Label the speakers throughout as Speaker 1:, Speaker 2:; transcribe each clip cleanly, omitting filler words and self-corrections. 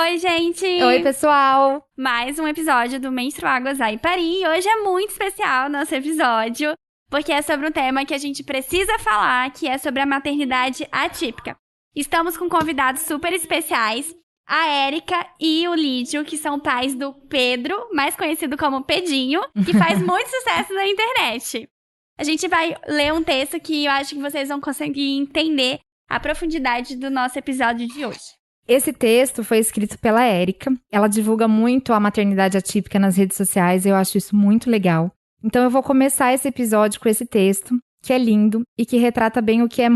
Speaker 1: Oi, gente!
Speaker 2: Oi, pessoal!
Speaker 1: Mais um episódio do Menstruar, Gozar e Parir. E hoje é muito especial nosso episódio, porque é sobre um tema que a gente precisa falar, que é sobre a maternidade atípica. Estamos com convidados super especiais, a Érica e o Lídio, que são pais do Pedro, mais conhecido como Pedinho, que faz muito sucesso na internet. A gente vai ler um texto que eu acho que vocês vão conseguir entender a profundidade do nosso episódio de hoje.
Speaker 2: Esse texto foi escrito pela Érica. Ela divulga muito a maternidade atípica nas redes sociais e eu acho isso muito legal. Então eu vou começar esse episódio com esse texto, que é lindo e que retrata bem o que é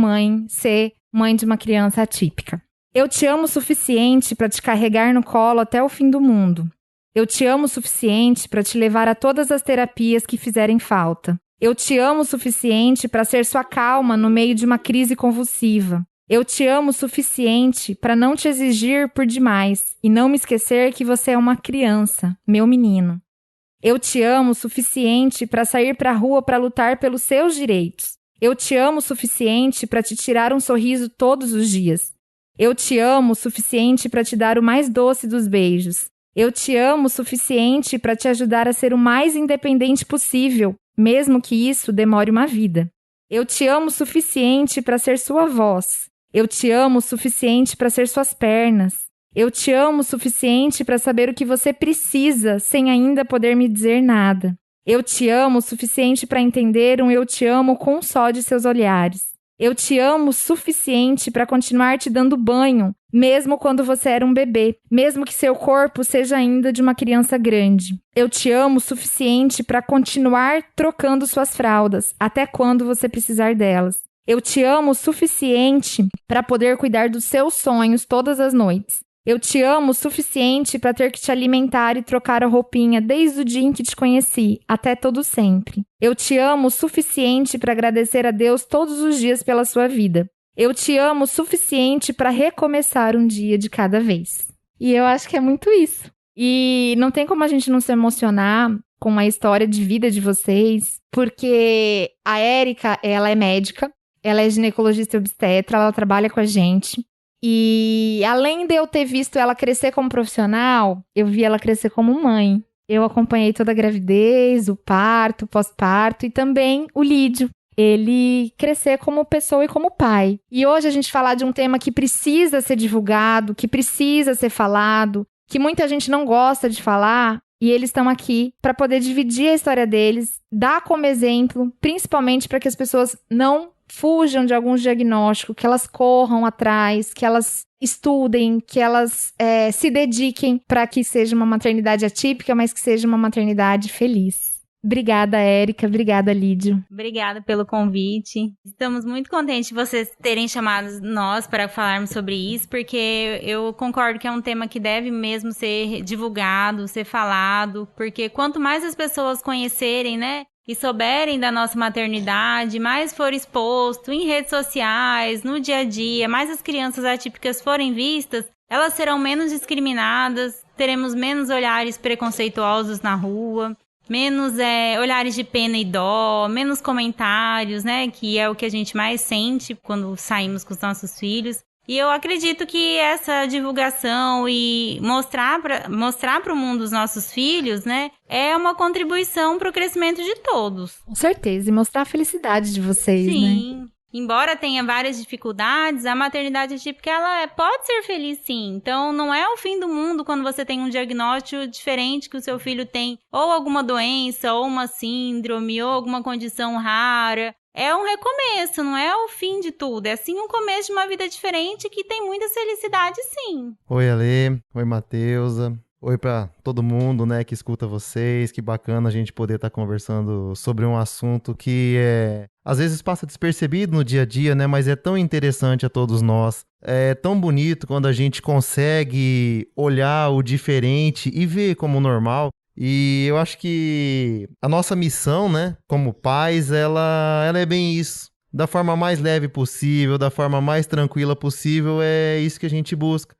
Speaker 2: ser mãe de uma criança atípica. Eu te amo o suficiente para te carregar no colo até o fim do mundo. Eu te amo o suficiente para te levar a todas as terapias que fizerem falta. Eu te amo o suficiente para ser sua calma no meio de uma crise convulsiva. Eu te amo o suficiente para não te exigir por demais e não me esquecer que você é uma criança, meu menino. Eu te amo o suficiente para sair para a rua para lutar pelos seus direitos. Eu te amo o suficiente para te tirar um sorriso todos os dias. Eu te amo o suficiente para te dar o mais doce dos beijos. Eu te amo o suficiente para te ajudar a ser o mais independente possível, mesmo que isso demore uma vida. Eu te amo o suficiente para ser sua voz. Eu te amo o suficiente para ser suas pernas. Eu te amo o suficiente para saber o que você precisa sem ainda poder me dizer nada. Eu te amo o suficiente para entender um eu te amo com um só de seus olhares. Eu te amo o suficiente para continuar te dando banho, mesmo quando você era um bebê, mesmo que seu corpo seja ainda de uma criança grande. Eu te amo o suficiente para continuar trocando suas fraldas, até quando você precisar delas. Eu te amo o suficiente para poder cuidar dos seus sonhos todas as noites. Eu te amo o suficiente para ter que te alimentar e trocar a roupinha desde o dia em que te conheci, até todo sempre. Eu te amo o suficiente para agradecer a Deus todos os dias pela sua vida. Eu te amo o suficiente para recomeçar um dia de cada vez. E eu acho que é muito isso. E não tem como a gente não se emocionar com a história de vida de vocês, porque a Érica, ela é médica. Ela é ginecologista e obstetra, ela trabalha com a gente. E além de eu ter visto ela crescer como profissional, eu vi ela crescer como mãe. Eu acompanhei toda a gravidez, o parto, o pós-parto e também o Lídio. Ele crescer como pessoa e como pai. E hoje a gente falar de um tema que precisa ser divulgado, que precisa ser falado, que muita gente não gosta de falar, e eles estão aqui para poder dividir a história deles, dar como exemplo, principalmente para que as pessoas não fujam de algum diagnóstico, que elas corram atrás, que elas estudem, que elas se dediquem para que seja uma maternidade atípica, mas que seja uma maternidade feliz. Obrigada, Érica. Obrigada, Lídio.
Speaker 3: Obrigada pelo convite. Estamos muito contentes de vocês terem chamado nós para falarmos sobre isso, porque eu concordo que é um tema que deve mesmo ser divulgado, ser falado, porque quanto mais as pessoas conhecerem, né, e souberem da nossa maternidade, mais for exposto em redes sociais, no dia a dia, mais as crianças atípicas forem vistas, elas serão menos discriminadas, teremos menos olhares preconceituosos na rua, menos olhares de pena e dó, menos comentários, né, que é o que a gente mais sente quando saímos com os nossos filhos. E eu acredito que essa divulgação e mostrar para o mundo os nossos filhos, né, é uma contribuição para o crescimento de todos.
Speaker 2: Com certeza, e mostrar a felicidade de vocês, né?
Speaker 3: Sim. Embora tenha várias dificuldades, a maternidade atípica, ela pode ser feliz sim. Então, não é o fim do mundo quando você tem um diagnóstico diferente que o seu filho tem ou alguma doença, ou uma síndrome, ou alguma condição rara. É um recomeço, não é o fim de tudo. É sim um começo de uma vida diferente que tem muita felicidade, sim.
Speaker 4: Oi, Ale. Oi, Mateusa. Oi pra todo mundo, né, que escuta vocês. Que bacana a gente poder estar conversando sobre um assunto que às vezes passa despercebido no dia a dia, né, mas é tão interessante a todos nós. É tão bonito quando a gente consegue olhar o diferente e ver como normal. E eu acho que a nossa missão, né, como pais, ela é bem isso. Da forma mais leve possível, da forma mais tranquila possível, é isso que a gente busca.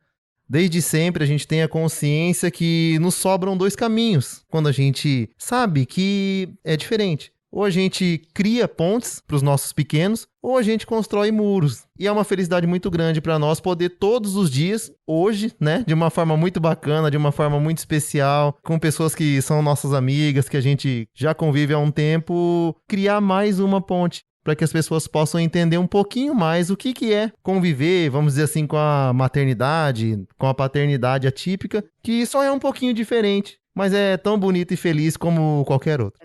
Speaker 4: Desde sempre a gente tem a consciência que nos sobram dois caminhos, quando a gente sabe que é diferente. Ou a gente cria pontes para os nossos pequenos, ou a gente constrói muros. E é uma felicidade muito grande para nós poder todos os dias, hoje, né, de uma forma muito bacana, de uma forma muito especial, com pessoas que são nossas amigas, que a gente já convive há um tempo, criar mais uma ponte, para que as pessoas possam entender um pouquinho mais o que é conviver, vamos dizer assim, com a maternidade, com a paternidade atípica, que só é um pouquinho diferente, mas é tão bonito e feliz como qualquer outro.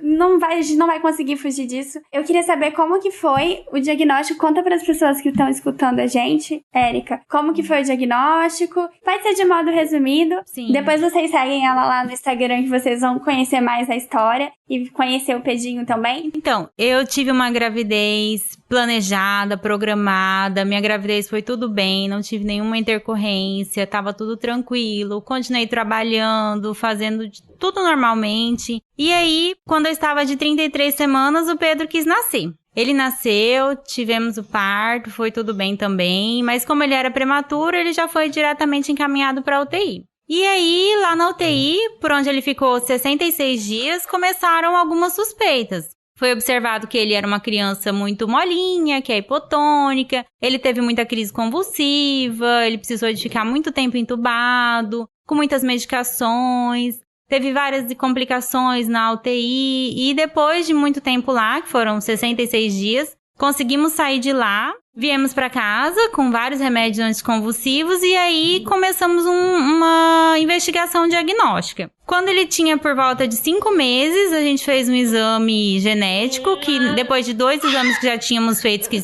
Speaker 1: A gente não vai conseguir fugir disso. Eu queria saber como que foi o diagnóstico. Conta para as pessoas que estão escutando a gente, Érica, como que foi o diagnóstico. Pode ser de modo resumido.
Speaker 3: Sim.
Speaker 1: Depois vocês seguem ela lá no Instagram, que vocês vão conhecer mais a história e conhecer o Pedinho também.
Speaker 3: Então, eu tive uma gravidez planejada, programada, minha gravidez foi tudo bem, não tive nenhuma intercorrência, tava tudo tranquilo, continuei trabalhando, fazendo tudo normalmente. E aí, quando eu estava de 33 semanas, o Pedro quis nascer. Ele nasceu, tivemos o parto, foi tudo bem também, mas como ele era prematuro, ele já foi diretamente encaminhado para a UTI. E aí, lá na UTI, por onde ele ficou 66 dias, começaram algumas suspeitas. Foi observado que ele era uma criança muito molinha, que é hipotônica, ele teve muita crise convulsiva, ele precisou de ficar muito tempo entubado, com muitas medicações, teve várias complicações na UTI e depois de muito tempo lá, que foram 66 dias, conseguimos sair de lá, viemos para casa com vários remédios anticonvulsivos e aí começamos uma investigação diagnóstica. Quando ele tinha por volta de 5 meses, a gente fez um exame genético, que depois de 2 exames que já tínhamos feitos, que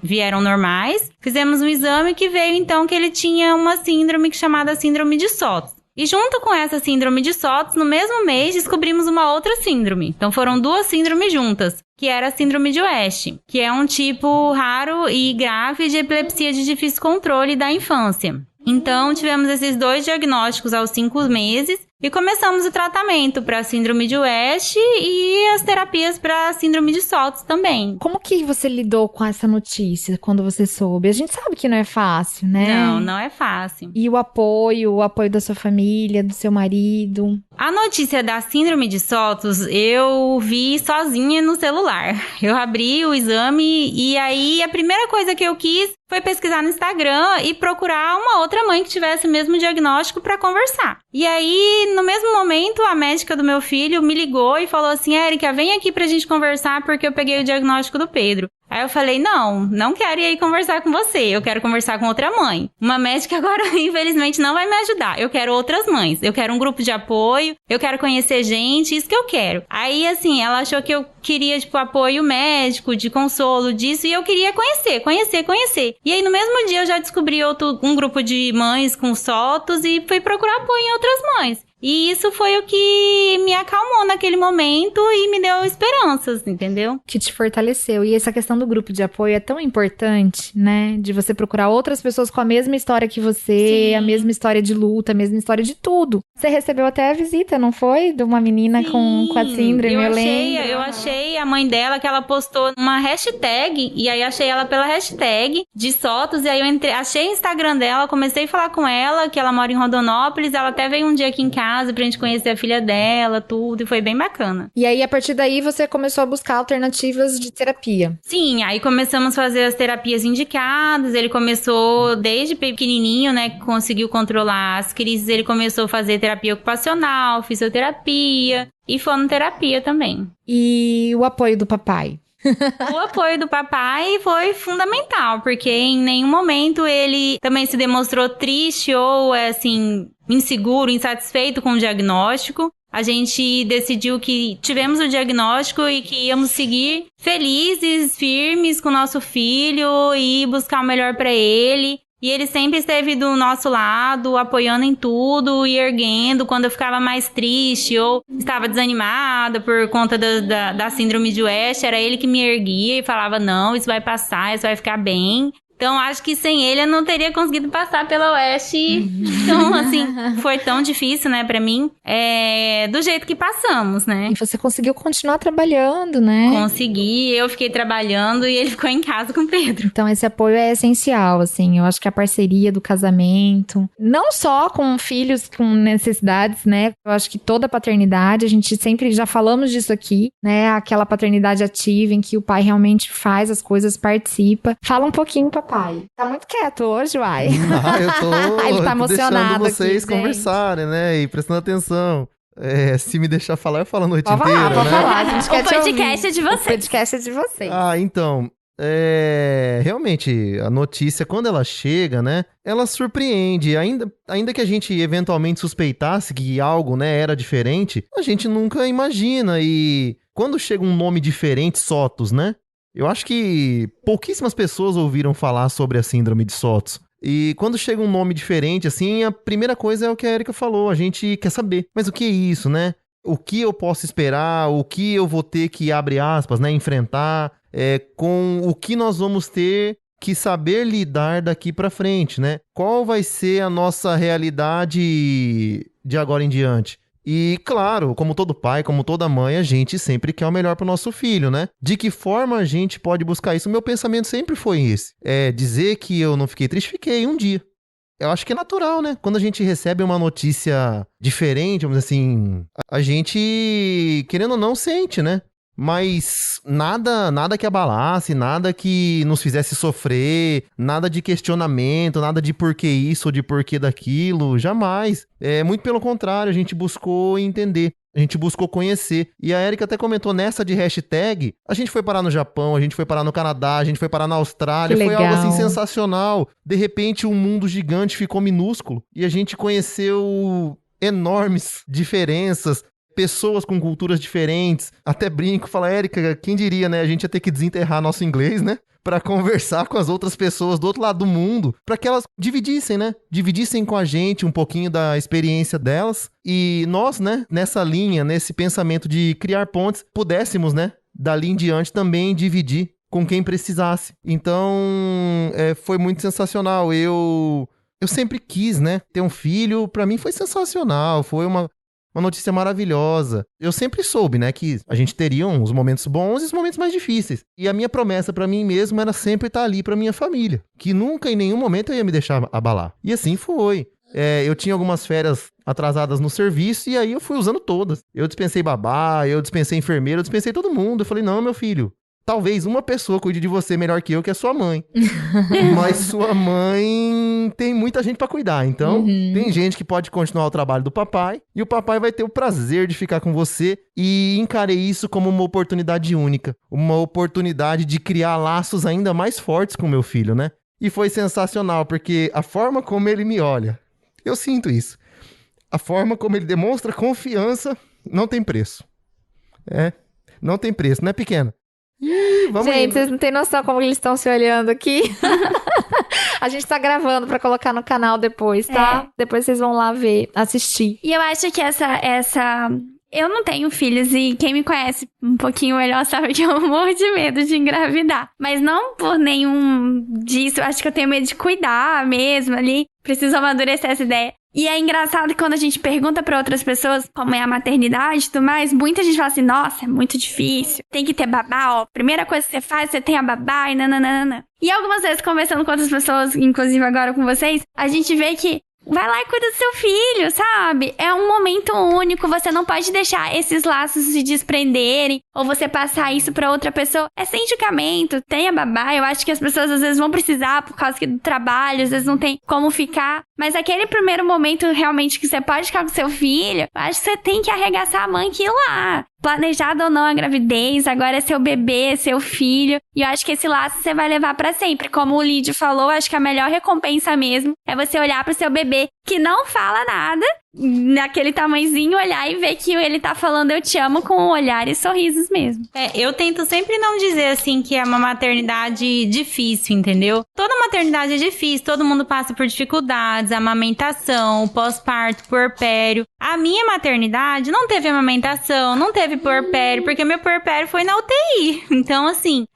Speaker 3: vieram normais, fizemos um exame que veio então que ele tinha uma síndrome chamada síndrome de Sotos. E junto com essa síndrome de Sotos, no mesmo mês, descobrimos uma outra síndrome. Então foram 2 síndromes juntas, que era a síndrome de West, que é um tipo raro e grave de epilepsia de difícil controle da infância. Então tivemos esses 2 diagnósticos aos 5 meses e começamos o tratamento para a síndrome de West e as terapias para a síndrome de Sotos também.
Speaker 2: Como que você lidou com essa notícia quando você soube? A gente sabe que não é fácil, né?
Speaker 3: Não é fácil.
Speaker 2: E o apoio da sua família, do seu marido?
Speaker 3: A notícia da síndrome de Sotos eu vi sozinha no celular. Eu abri o exame e aí a primeira coisa que eu quis foi pesquisar no Instagram e procurar uma outra mãe que tivesse o mesmo diagnóstico para conversar. E aí, no mesmo momento, a médica do meu filho me ligou e falou assim: Érica, vem aqui pra gente conversar porque eu peguei o diagnóstico do Pedro. Aí eu falei, não quero ir aí conversar com você, eu quero conversar com outra mãe. Uma médica agora, infelizmente, não vai me ajudar. Eu quero outras mães, eu quero um grupo de apoio, eu quero conhecer gente, isso que eu quero. Aí, assim, ela achou que eu queria, apoio médico, de consolo, disso, e eu queria conhecer. E aí, no mesmo dia, eu já descobri um grupo de mães com Sotos e fui procurar apoio em outras mães. E isso foi o que me acalmou naquele momento e me deu esperanças, entendeu?
Speaker 2: Que te fortaleceu. E essa questão do grupo de apoio é tão importante, né? De você procurar outras pessoas com a mesma história que você, Sim. a mesma história de luta, a mesma história de tudo. Você recebeu até a visita, não foi? De uma menina com a síndrome, eu lembro.
Speaker 3: Eu achei a mãe dela que ela postou uma hashtag, e aí achei ela pela hashtag de Sotos, e aí eu achei o Instagram dela, comecei a falar com ela, que ela mora em Rondonópolis, ela até veio um dia aqui em casa pra gente conhecer a filha dela, tudo, e foi bem bacana.
Speaker 2: E aí, a partir daí, você começou a buscar alternativas de terapia.
Speaker 3: Sim, aí começamos a fazer as terapias indicadas, ele começou desde pequenininho, né, conseguiu controlar as crises, ele começou a fazer terapia ocupacional, fisioterapia e fonoterapia também.
Speaker 2: E o apoio do papai?
Speaker 3: O apoio do papai foi fundamental, porque em nenhum momento ele também se demonstrou triste ou, assim, inseguro, insatisfeito com o diagnóstico. A gente decidiu que tivemos o diagnóstico e que íamos seguir felizes, firmes com o nosso filho e buscar o melhor para ele. E ele sempre esteve do nosso lado, apoiando em tudo e erguendo quando eu ficava mais triste ou estava desanimada por conta da síndrome de West. Era ele que me erguia e falava, não, isso vai passar, isso vai ficar bem. Então, acho que sem ele eu não teria conseguido passar pela UESC. Então, assim, foi tão difícil, né, pra mim. Do jeito que passamos, né?
Speaker 2: E você conseguiu continuar trabalhando, né?
Speaker 3: Consegui, eu fiquei trabalhando e ele ficou em casa com o Pedro.
Speaker 2: Então, esse apoio é essencial, assim. Eu acho que a parceria do casamento, não só com filhos com necessidades, né? Eu acho que toda paternidade, a gente sempre já falamos disso aqui, né? Aquela paternidade ativa em que o pai realmente faz as coisas, participa. Fala um pouquinho, papai. Tá muito quieto hoje, uai.
Speaker 4: Eu tô
Speaker 2: Ele tá emocionado
Speaker 4: deixando vocês
Speaker 2: aqui,
Speaker 4: conversarem, né? E prestando atenção. Se me deixar falar, eu falo a noite
Speaker 2: Pode
Speaker 4: inteira,
Speaker 2: falar,
Speaker 4: né?
Speaker 2: pode falar. A gente quer te ouvir.
Speaker 1: Podcast é de vocês.
Speaker 2: O podcast é de vocês.
Speaker 4: Então, realmente, a notícia, quando ela chega, né, ela surpreende. Ainda que a gente eventualmente suspeitasse que algo, né, era diferente, a gente nunca imagina. E quando chega um nome diferente, SOTUS, né, eu acho que pouquíssimas pessoas ouviram falar sobre a síndrome de SOTUS. E quando chega um nome diferente, assim, a primeira coisa é o que a Erika falou, a gente quer saber. Mas o que é isso, né? O que eu posso esperar, o que eu vou ter que, abre aspas, né, enfrentar, com o que nós vamos ter que saber lidar daqui pra frente, né? Qual vai ser a nossa realidade de agora em diante? E, claro, como todo pai, como toda mãe, a gente sempre quer o melhor pro nosso filho, né? De que forma a gente pode buscar isso? O meu pensamento sempre foi esse. Dizer que eu não fiquei triste, fiquei um dia. Eu acho que é natural, né? Quando a gente recebe uma notícia diferente, vamos dizer assim, a gente, querendo ou não, sente, né? Mas nada que abalasse, nada que nos fizesse sofrer, nada de questionamento, nada de por que isso ou de por que daquilo, jamais. Muito pelo contrário, a gente buscou entender. A gente buscou conhecer. E a Erika até comentou nessa de hashtag, a gente foi parar no Japão, a gente foi parar no Canadá, a gente foi parar na Austrália.
Speaker 2: Que
Speaker 4: foi
Speaker 2: legal.
Speaker 4: algo assim sensacional. De repente um mundo gigante ficou minúsculo e a gente conheceu enormes diferenças. Pessoas com culturas diferentes. Até brinco, fala, Erika, quem diria, né? A gente ia ter que desenterrar nosso inglês, né? Pra conversar com as outras pessoas do outro lado do mundo, pra que elas dividissem, né? Dividissem com a gente um pouquinho da experiência delas. E nós, né? Nessa linha, nesse pensamento de criar pontes, pudéssemos, né? Dali em diante também dividir com quem precisasse. Então, foi muito sensacional. Eu sempre quis, né? Ter um filho, pra mim foi sensacional. Foi uma notícia maravilhosa. Eu sempre soube, né, que a gente teria uns momentos bons e os momentos mais difíceis. E a minha promessa pra mim mesmo era sempre estar ali pra minha família. Que nunca, em nenhum momento, eu ia me deixar abalar. E assim foi. Eu tinha algumas férias atrasadas no serviço e aí eu fui usando todas. Eu dispensei babá, eu dispensei enfermeira, eu dispensei todo mundo. Eu falei, não, meu filho, talvez uma pessoa cuide de você melhor que eu, que é sua mãe. Mas sua mãe tem muita gente pra cuidar. Então, tem gente que pode continuar o trabalho do papai e o papai vai ter o prazer de ficar com você. E encarei isso como uma oportunidade única. Uma oportunidade de criar laços ainda mais fortes com meu filho, né? E foi sensacional, porque a forma como ele me olha, eu sinto isso. A forma como ele demonstra confiança não tem preço. Não tem preço, não é pequeno. Vamos
Speaker 2: Gente,
Speaker 4: indo.
Speaker 2: vocês não têm noção como eles estão se olhando aqui. A gente tá gravando pra colocar no canal depois, tá? Depois vocês vão lá ver, assistir.
Speaker 1: E eu acho que essa... Eu não tenho filhos e quem me conhece um pouquinho melhor sabe que eu morro de medo de engravidar. Mas não por nenhum disso, eu acho que eu tenho medo de cuidar mesmo ali. Preciso amadurecer essa ideia. E é engraçado que quando a gente pergunta pra outras pessoas como é a maternidade e tudo mais, muita gente fala assim, nossa, é muito difícil, tem que ter babá, ó, primeira coisa que você faz, você tem a babá e nananana. E algumas vezes, conversando com outras pessoas, inclusive agora com vocês, a gente vê que vai lá e cuida do seu filho, sabe? É um momento único, você não pode deixar esses laços se desprenderem ou você passar isso pra outra pessoa. É sem julgamento, tenha babá. Eu acho que as pessoas às vezes vão precisar por causa do trabalho, às vezes não tem como ficar. Mas aquele primeiro momento realmente que você pode ficar com seu filho, eu acho que você tem que arregaçar a mãe que ir lá. Planejado ou não a gravidez, agora é seu bebê, é seu filho. E eu acho que esse laço você vai levar pra sempre. Como o Lídio falou, acho que a melhor recompensa mesmo é você olhar pro seu bebê que não fala nada, naquele tamanhozinho, olhar e ver que ele tá falando eu te amo com um olhar e sorrisos mesmo.
Speaker 3: Eu tento sempre não dizer assim que é uma maternidade difícil, entendeu? Toda maternidade é difícil, todo mundo passa por dificuldades, amamentação, pós-parto, puerpério. A minha maternidade não teve amamentação, não teve puerpério, porque meu puerpério foi na UTI. Então, assim,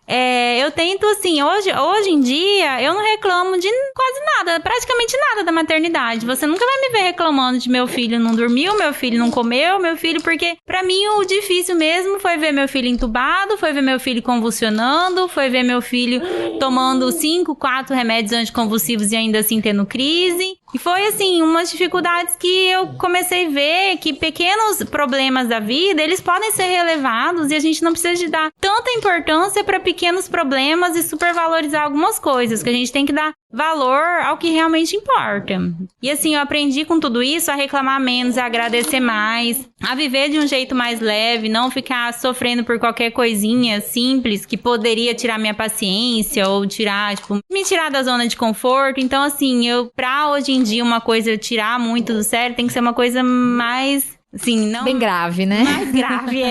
Speaker 3: eu tento, assim, hoje em dia, eu não reclamo de quase nada, praticamente nada da maternidade. Você nunca vai me ver reclamando de meu filho não dormiu, meu filho não comeu, meu filho, porque pra mim o difícil mesmo foi ver meu filho entubado, foi ver meu filho convulsionando, foi ver meu filho tomando 5, 4 remédios anticonvulsivos e ainda assim tendo crise. E foi, assim, umas dificuldades que eu comecei a ver que pequenos problemas da vida, eles podem ser relevados e a gente não precisa de dar tanta importância para pequenos problemas e supervalorizar algumas coisas, que a gente tem que dar valor ao que realmente importa. E assim, eu aprendi com tudo isso a reclamar menos, a agradecer mais, a viver de um jeito mais leve, não ficar sofrendo por qualquer coisinha simples que poderia tirar minha paciência ou me tirar da zona de conforto. Então, assim, pra hoje em dia uma coisa tirar muito do sério tem que ser uma coisa mais, assim, não...
Speaker 2: Bem grave, né?
Speaker 3: Mais grave,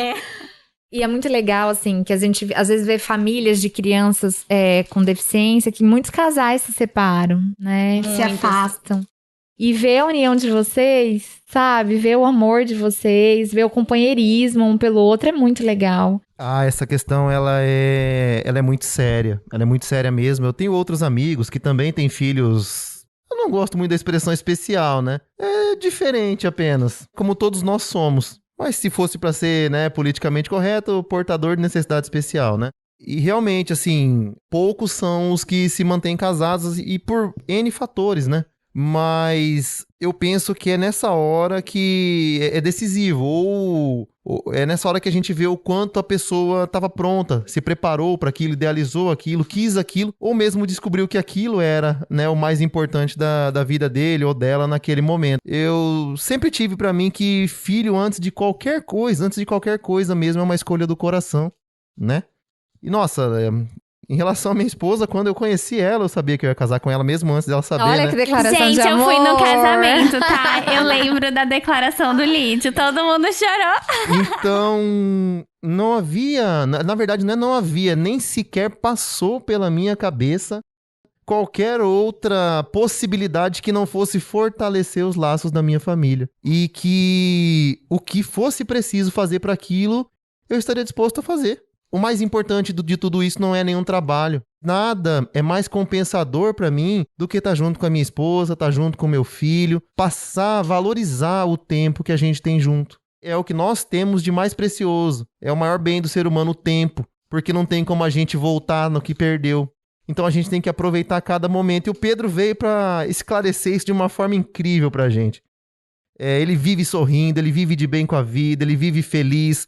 Speaker 2: E é muito legal, assim, que a gente às vezes vê famílias de crianças com deficiência, que muitos casais se separam, né? Se afastam. E ver a união de vocês, sabe? Ver o amor de vocês, ver o companheirismo um pelo outro é muito legal.
Speaker 4: Essa questão, ela é muito séria. Ela é muito séria mesmo. Eu tenho outros amigos que também têm filhos... Eu não gosto muito da expressão especial, né? É diferente apenas, como todos nós somos. Mas se fosse para ser, né, politicamente correto, portador de necessidade especial, né? E realmente, assim, poucos são os que se mantêm casados e por N fatores, né? Mas eu penso que é nessa hora que é decisivo, ou é nessa hora que a gente vê o quanto a pessoa estava pronta, se preparou para aquilo, idealizou aquilo, quis aquilo, ou mesmo descobriu que aquilo era, né, o mais importante da vida dele ou dela naquele momento. Eu sempre tive para mim que filho, antes de qualquer coisa mesmo, é uma escolha do coração, né? E nossa... Em relação à minha esposa, quando eu conheci ela, eu sabia que eu ia casar com ela mesmo antes dela saber,
Speaker 2: Olha
Speaker 4: né?
Speaker 2: que declaração
Speaker 1: Gente,
Speaker 2: de amor.
Speaker 1: eu fui no casamento, tá? Eu lembro da declaração do Lídio, todo mundo chorou.
Speaker 4: Então, não havia, na verdade não havia, nem sequer passou pela minha cabeça qualquer outra possibilidade que não fosse fortalecer os laços da minha família. E que o que fosse preciso fazer para aquilo, eu estaria disposto a fazer. O mais importante de tudo isso não é nenhum trabalho. Nada é mais compensador para mim do que estar junto com a minha esposa, estar junto com o meu filho, valorizar o tempo que a gente tem junto. É o que nós temos de mais precioso. É o maior bem do ser humano, o tempo, porque não tem como a gente voltar no que perdeu. Então a gente tem que aproveitar cada momento. E o Pedro veio para esclarecer isso de uma forma incrível pra gente. Ele vive sorrindo, ele vive de bem com a vida, ele vive feliz.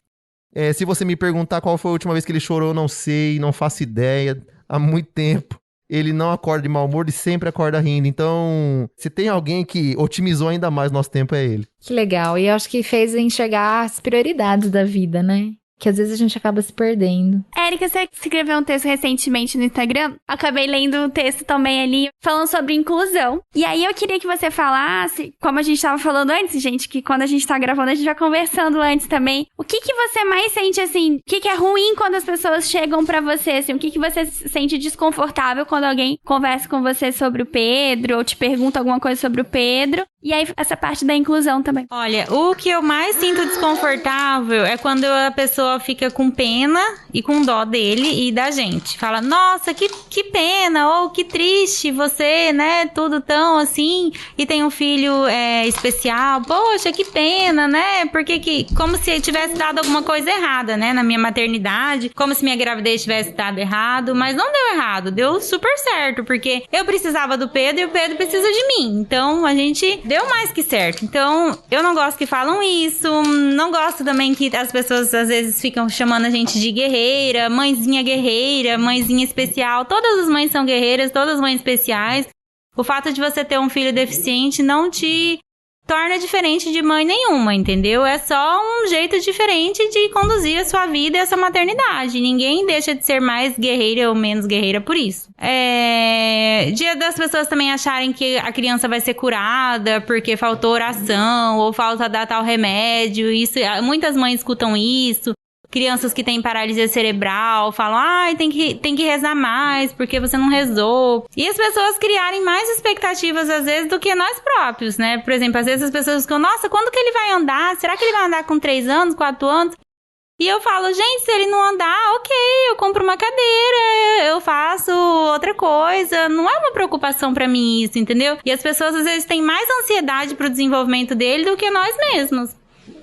Speaker 4: Se você me perguntar qual foi a última vez que ele chorou, eu não sei, não faço ideia. Há muito tempo. Ele não acorda de mau humor e sempre acorda rindo. Então, se tem alguém que otimizou ainda mais o nosso tempo, é ele.
Speaker 2: Que legal. E eu acho que fez enxergar as prioridades da vida, né? Que às vezes a gente acaba se perdendo.
Speaker 1: Érica, você escreveu um texto recentemente no Instagram. Acabei lendo um texto também ali falando sobre inclusão. E aí eu queria que você falasse, como a gente tava falando antes, gente, que quando a gente tá gravando, a gente vai conversando antes também. O que você mais sente, assim, o que é ruim quando as pessoas chegam pra você, assim, o que você sente desconfortável quando alguém conversa com você sobre o Pedro, ou te pergunta alguma coisa sobre o Pedro. E aí, essa parte da inclusão também.
Speaker 3: Olha, o que eu mais sinto desconfortável é quando a pessoa fica com pena e com dó dele e da gente. Fala, nossa, que pena, ou que triste você, né, tudo tão assim, e tem um filho especial. Poxa, que pena, né, porque como se tivesse dado alguma coisa errada, né, na minha maternidade, como se minha gravidez tivesse dado errado, mas não deu errado, deu super certo, porque eu precisava do Pedro e o Pedro precisa de mim. Então, a gente deu mais que certo. Então, eu não gosto que falam isso, não gosto também que as pessoas às vezes ficam chamando a gente de guerreira, mãezinha especial. Todas as mães são guerreiras, todas as mães especiais. O fato de você ter um filho deficiente não te torna diferente de mãe nenhuma, entendeu? É só um jeito diferente de conduzir a sua vida e a sua maternidade. Ninguém deixa de ser mais guerreira ou menos guerreira por isso. Dia das pessoas também acharem que a criança vai ser curada porque faltou oração ou falta dar tal remédio. Isso, muitas mães escutam isso. Crianças que têm paralisia cerebral falam, tem que rezar mais porque você não rezou. E as pessoas criarem mais expectativas, às vezes, do que nós próprios, né? Por exemplo, às vezes as pessoas ficam, nossa, quando que ele vai andar? Será que ele vai andar com 3 anos, 4 anos? E eu falo, gente, se ele não andar, ok, eu compro uma cadeira, eu faço outra coisa. Não é uma preocupação pra mim isso, entendeu? E as pessoas às vezes têm mais ansiedade pro desenvolvimento dele do que nós mesmos.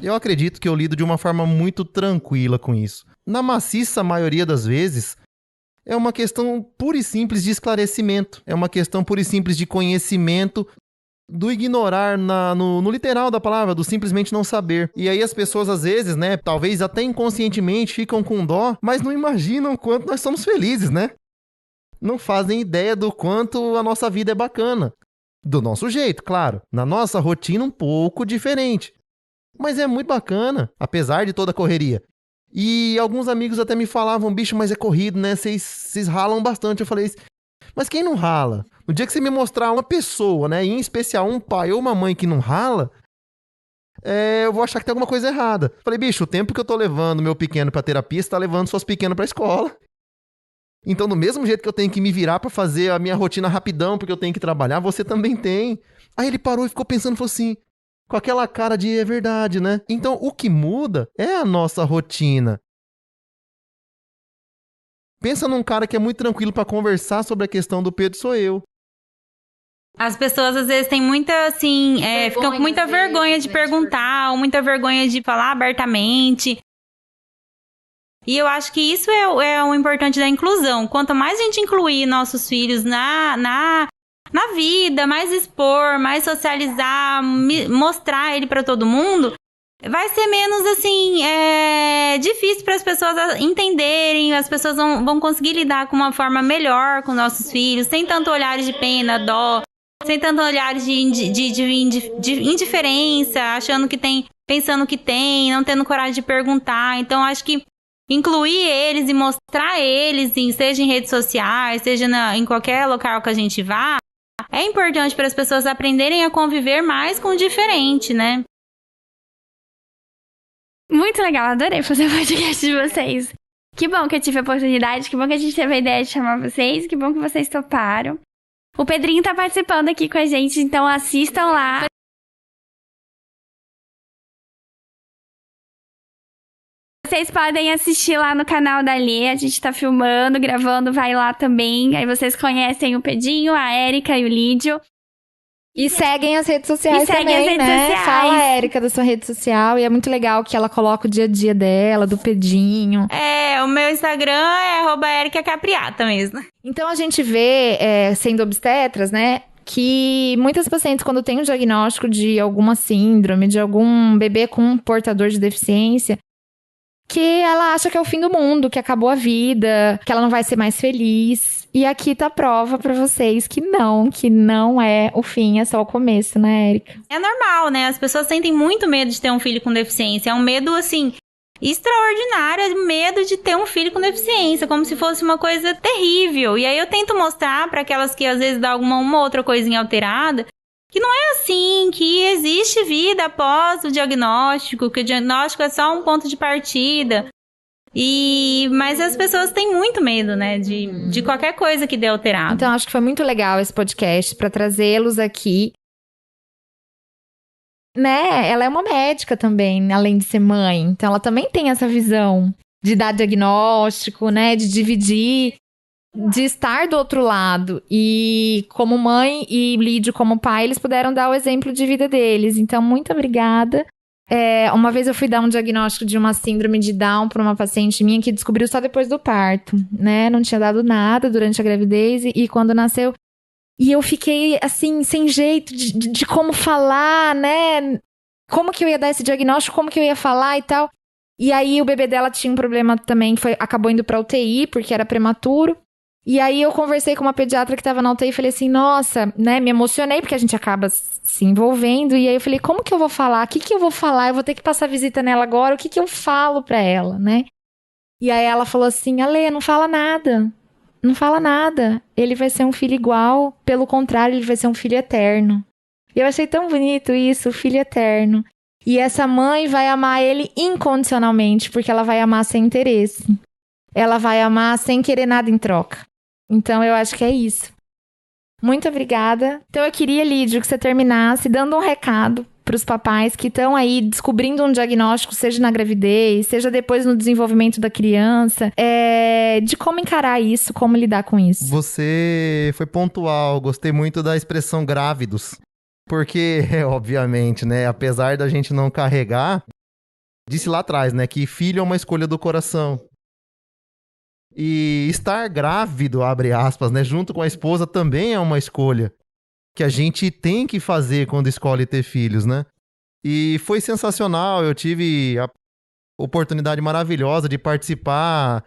Speaker 4: Eu acredito que eu lido de uma forma muito tranquila com isso. Na maciça maioria das vezes, é uma questão pura e simples de esclarecimento. É uma questão pura e simples de conhecimento, do ignorar no literal da palavra, do simplesmente não saber. E aí as pessoas às vezes, né, talvez até inconscientemente ficam com dó, mas não imaginam o quanto nós somos felizes, né? Não fazem ideia do quanto a nossa vida é bacana. Do nosso jeito, claro. Na nossa rotina um pouco diferente. Mas é muito bacana, apesar de toda a correria. E alguns amigos até me falavam, bicho, mas é corrido, né? Vocês ralam bastante. Eu falei, mas quem não rala? No dia que você me mostrar uma pessoa, né, em especial um pai ou uma mãe que não rala, eu vou achar que tem alguma coisa errada. Falei, bicho, o tempo que eu tô levando meu pequeno pra terapia, você tá levando suas pequenas pra escola. Então, do mesmo jeito que eu tenho que me virar pra fazer a minha rotina rapidão, porque eu tenho que trabalhar, você também tem. Aí ele parou e ficou pensando, falou assim, com aquela cara de é verdade, né? Então, o que muda é a nossa rotina. Pensa num cara que é muito tranquilo pra conversar sobre a questão do Pedro, sou eu.
Speaker 3: As pessoas às vezes têm muita, assim, ficam com muita vergonha de perguntar, ou muita vergonha de falar abertamente. E eu acho que isso é o importante da inclusão. Quanto mais a gente incluir nossos filhos na vida, mais expor, mais socializar, mostrar ele para todo mundo, vai ser menos, assim, difícil para as pessoas entenderem, as pessoas vão conseguir lidar com uma forma melhor com nossos filhos, sem tanto olhares de pena, dó, sem tanto olhares de indiferença, achando que tem, pensando que tem, não tendo coragem de perguntar. Então, acho que incluir eles e mostrar eles, seja em redes sociais, seja em qualquer local que a gente vá, é importante para as pessoas aprenderem a conviver mais com o diferente, né?
Speaker 1: Muito legal, adorei fazer o podcast de vocês. Que bom que eu tive a oportunidade, que bom que a gente teve a ideia de chamar vocês, que bom que vocês toparam. O Pedrinho tá participando aqui com a gente, então assistam lá. Vocês podem assistir lá no canal da Lê, a gente tá filmando, gravando, vai lá também. Aí vocês conhecem o Pedinho, a Érica e o Lídio.
Speaker 2: E seguem as redes sociais também, né? Fala, Érica, da sua rede social. E é muito legal que ela coloca o dia a dia dela, do Pedinho.
Speaker 3: O meu Instagram é @ericacapriata mesmo.
Speaker 2: Então a gente vê, sendo obstetras, né? Que muitas pacientes, quando têm um diagnóstico de alguma síndrome, de algum bebê com um portador de deficiência, que ela acha que é o fim do mundo, que acabou a vida, que ela não vai ser mais feliz. E aqui tá a prova pra vocês que não é o fim, é só o começo, né, Érica?
Speaker 3: É normal, né? As pessoas sentem muito medo de ter um filho com deficiência. É um medo, assim, extraordinário, medo de ter um filho com deficiência, como se fosse uma coisa terrível. E aí eu tento mostrar pra aquelas que às vezes dá uma outra coisinha alterada, que não é assim, que existe vida após o diagnóstico, que o diagnóstico é só um ponto de partida. Mas as pessoas têm muito medo, né, de qualquer coisa que dê alterado.
Speaker 2: Então, acho que foi muito legal esse podcast para trazê-los aqui. Né, ela é uma médica também, além de ser mãe. Então, ela também tem essa visão de dar diagnóstico, né, de dividir, de estar do outro lado. E como mãe e Lídio como pai, eles puderam dar o exemplo de vida deles. Então, muito obrigada. Uma vez eu fui dar um diagnóstico de uma síndrome de Down para uma paciente minha que descobriu só depois do parto, né? Não tinha dado nada durante a gravidez e quando nasceu. E eu fiquei, assim, sem jeito de como falar, né? Como que eu ia dar esse diagnóstico, como que eu ia falar e tal. E aí o bebê dela tinha um problema também, acabou indo pra UTI, porque era prematuro. E aí eu conversei com uma pediatra que tava na UTI e falei assim, nossa, né, me emocionei, porque a gente acaba se envolvendo. E aí eu falei, como que eu vou falar? O que eu vou falar? Eu vou ter que passar visita nela agora, o que eu falo pra ela, né? E aí ela falou assim, Ale, não fala nada. Não fala nada. Ele vai ser um filho igual, pelo contrário, ele vai ser um filho eterno. E eu achei tão bonito isso, filho eterno. E essa mãe vai amar ele incondicionalmente, porque ela vai amar sem interesse. Ela vai amar sem querer nada em troca. Então, eu acho que é isso. Muito obrigada. Então, eu queria, Lídio, que você terminasse dando um recado pros papais que estão aí descobrindo um diagnóstico, seja na gravidez, seja depois no desenvolvimento da criança, de como encarar isso, como lidar com isso?
Speaker 4: Você foi pontual, gostei muito da expressão grávidos. Porque, obviamente, né, apesar da gente não carregar, disse lá atrás, né, que filho é uma escolha do coração. E estar grávido, abre aspas, né, junto com a esposa também é uma escolha que a gente tem que fazer quando escolhe ter filhos, né? E foi sensacional, eu tive a oportunidade maravilhosa de participar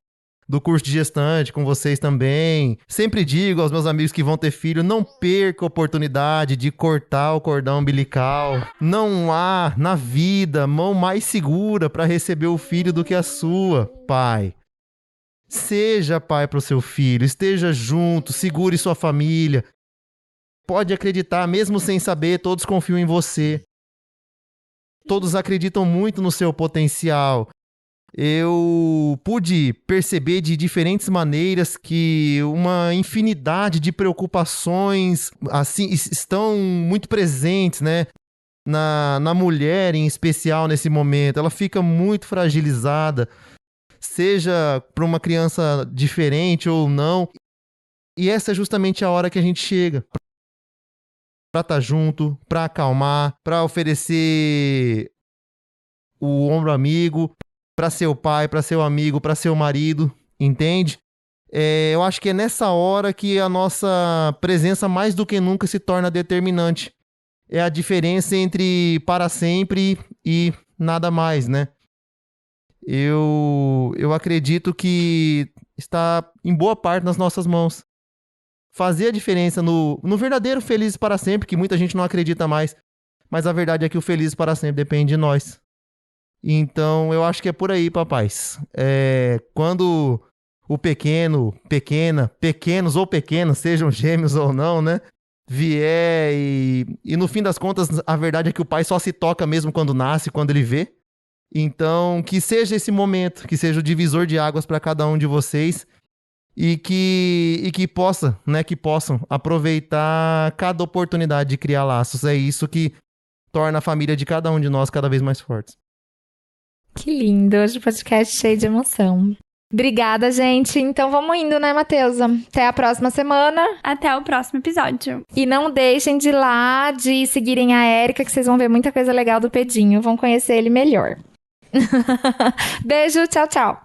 Speaker 4: do curso de gestante com vocês também. Sempre digo aos meus amigos que vão ter filho, não perca a oportunidade de cortar o cordão umbilical. Não há na vida mão mais segura para receber o filho do que a sua, pai. Seja pai para o seu filho, esteja junto, segure sua família. Pode acreditar, mesmo sem saber, todos confiam em você. Todos acreditam muito no seu potencial. Eu pude perceber de diferentes maneiras que uma infinidade de preocupações assim estão muito presentes, né? Na mulher em especial nesse momento. Ela fica muito fragilizada, seja para uma criança diferente ou não. E essa é justamente a hora que a gente chega para estar junto, para acalmar, para oferecer o ombro amigo, para seu pai, para seu amigo, para seu marido, entende? Eu acho que é nessa hora que a nossa presença mais do que nunca se torna determinante. É a diferença entre para sempre e nada mais, né? Eu acredito que está em boa parte nas nossas mãos. Fazer a diferença no verdadeiro Felizes para Sempre, que muita gente não acredita mais. Mas a verdade é que o Felizes para Sempre depende de nós. Então, eu acho que é por aí, papais. Quando o pequeno, pequena, pequenos ou pequenas, sejam gêmeos ou não, né? Vier e no fim das contas, a verdade é que o pai só se toca mesmo quando nasce, quando ele vê. Então, que seja esse momento, que seja o divisor de águas para cada um de vocês e que possam aproveitar cada oportunidade de criar laços. É isso que torna a família de cada um de nós cada vez mais fortes.
Speaker 2: Que lindo, hoje o podcast cheio de emoção. Obrigada, gente. Então vamos indo, né, Matheusa? Até a próxima semana.
Speaker 1: Até o próximo episódio.
Speaker 2: E não deixem de ir lá, de seguirem a Érica, que vocês vão ver muita coisa legal do Pedinho. Vão conhecer ele melhor. Beijo, tchau, tchau.